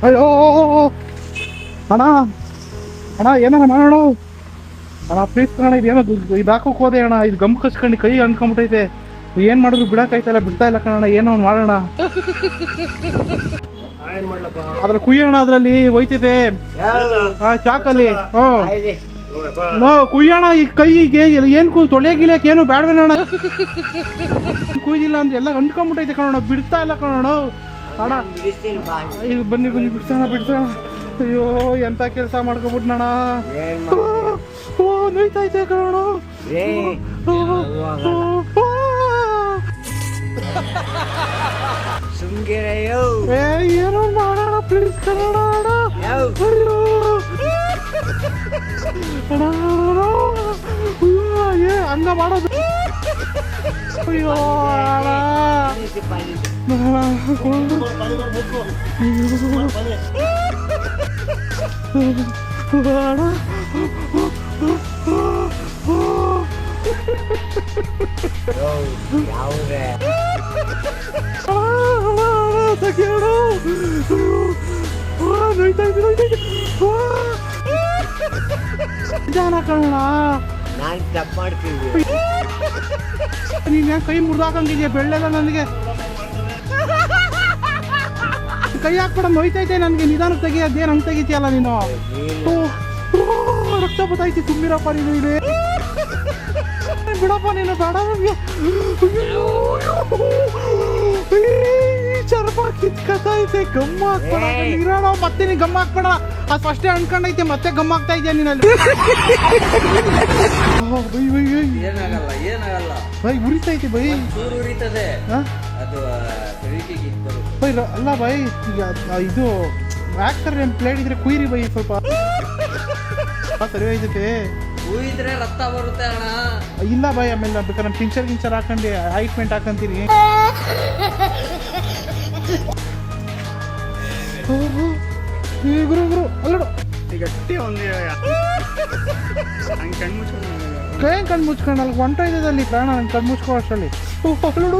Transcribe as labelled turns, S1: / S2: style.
S1: ಅಯ್ಯೋ ಅಣ್ಣ ಅಣ್ಣ ಏನಾರ ಮಾಡೋಣ ಅಣ್ಣ ಪ್ಲೀಸ್ ಕಣ ಇದೇನೋ ಇದು ಹಾಕೋಕೆ ಹೋದೆ ಅಣ್ಣ. ಇದು ಗಮ್ ಕಸ್ಕೊಂಡು ಕೈ ಅಂದ್ಕೊಂಬಿಟ್ಟೈತೆ. ಏನ್ ಮಾಡಿದ್ರು ಬಿಡಕ್ಕಾಯ್ತಲ್ಲ, ಬಿಡ್ತಾ ಇಲ್ಲ ಕಣ. ಏನೋ ಒಂದು ಮಾಡೋಣ. ಅದ್ರ ಕುಯ್ಯೋಣ, ಅದ್ರಲ್ಲಿ ಹೋಯ್ತೈತೆ ಚಾಕಲ್ಲಿ. ನೋ ಕುಯ್ಯೋಣ ಈ ಕೈಗೆ. ಏನ್ ತೊಳೆಗಿಲಿಯಕ್ಕೆ ಏನು ಬೇಡವೇನಣ್ಣ. ಕುಯ್ದಿಲ್ಲ ಅಂದ್ರೆ ಎಲ್ಲ ಅಂಟ್ಕೊಂಬಿಟ್ಟೈತೆ ಕಣೋಣ, ಬಿಡ್ತಾ ಇಲ್ಲ ಕಣೋಣ. ಅಣ್ಣ ಈಗ ಬನ್ನಿ ಬನ್ನಿ ಬಿಡ್ಸೋಣ. ಅಯ್ಯೋ ಎಂತ ಕೆಲಸ ಮಾಡ್ಕೊಬಿಟ್ನಣ್ಣ. ನೋಯ್ತೈತೆ ಕಣೋಣ. ಏನೋ ಮಾಡೋಣ ಪ್ಲೀಸ್ ಕಣೋಣ. ಹಂಗ ಮಾಡೋದು. ಅಯ್ಯೋ ಜನ ಕಣ
S2: ನಾನು ತಪ್ಪು ಮಾಡ್ತೀವಿ.
S1: ನೀನ್ ಯಾಕೆ ಕೈ ಮುರಿದಾಕಂಗಿದ್ಯಾ? ಬೆಳ್ಳೆಲ್ಲ ನನಗೆ ಕೈ ಹಾಕ್ಬಿಡ, ನೋಯ್ತೈತೆ ನನಗೆ. ನಿಧಾನಕ್ಕೆ ತೆಗಿ. ಅದೇನು ಹಂಗೆ ತೆಗಿತೀಯಲ್ಲ ನೀನು. ರಕ್ತ ಬತ್ತೈತಿ. ತುಂಬಿರಪ್ಪ ನೀನು. ಇಲ್ಲಿ ಬಿಡಪ್ಪ ನೀನು, ಬೇಡ ನನಗೆ. ಚರ್ಮ ಕಿತ್ಕತೈತೆ. ಗಮ್ಮ ಹಾಕ್ಬೇಡ ಇರೋಣ. ಮತ್ತೆ ನೀನು ಗಮ್ಮ ಹಾಕ್ಬೇಡ. ಅದು ಫಸ್ಟೇ ಅನ್ಕೊಂಡೈತೆ, ಮತ್ತೆ ಗಮ್ಮ ಆಗ್ತಾ ಇದೆಯಾ ನೀನಲ್ಲಿ.
S3: ಏನಾಗಲ್ಲ ಏನಾಗಲ್ಲ
S1: ಬೈ ಉರಿತೈತಿ ಬೈ.
S3: ಚೂರು ಉರಿತದೆ ಅದು
S1: ಬೈ. ಅಲ್ಲ ಬೈ, ಇದು ಆಕ್ಟರ್ ಪ್ಲೇಟ್ ಇದ್ರೆ ಕುಯ್ರಿ ಬೈ ಸ್ವಲ್ಪ. ಸರಿ ಹೋಯ್ತೈತೆ.
S3: ಉಯಿದ್ರೆ ರಕ್ತ ಬರುತ್ತೆ ಅಣ್ಣ.
S1: ಇಲ್ಲ ಬೈ, ಆಮೇಲೆ ಬೇಕಾದ್ರೆ ಪಿಂಚರ್ ಗಿಂಚರ್ ಹಾಕೊಂಡು ಆಯಿಂಟ್ಮೆಂಟ್ ಹಾಕಂತೀರಿ. ಗುರು ಗುರು ಅಲ್ಲೋಡು
S2: ಗಟ್ಟಿ ಒಂದು ಕಣ್ಣು ಮುಚ್ಕೊಂಡು
S1: ಕೈ ಕಣ್ಣು ಮುಚ್ಕೊಂಡು ಅಲ್ಲಿ ಹೊಂಟೋಯ್ತದಲ್ಲಿ ಪ್ರಾಣ. ನಂಗೆ ಕಣ್ಣು ಮುಚ್ಕೋ ಅಷ್ಟರಲ್ಲಿ. ಅಲ್ಲೋಡು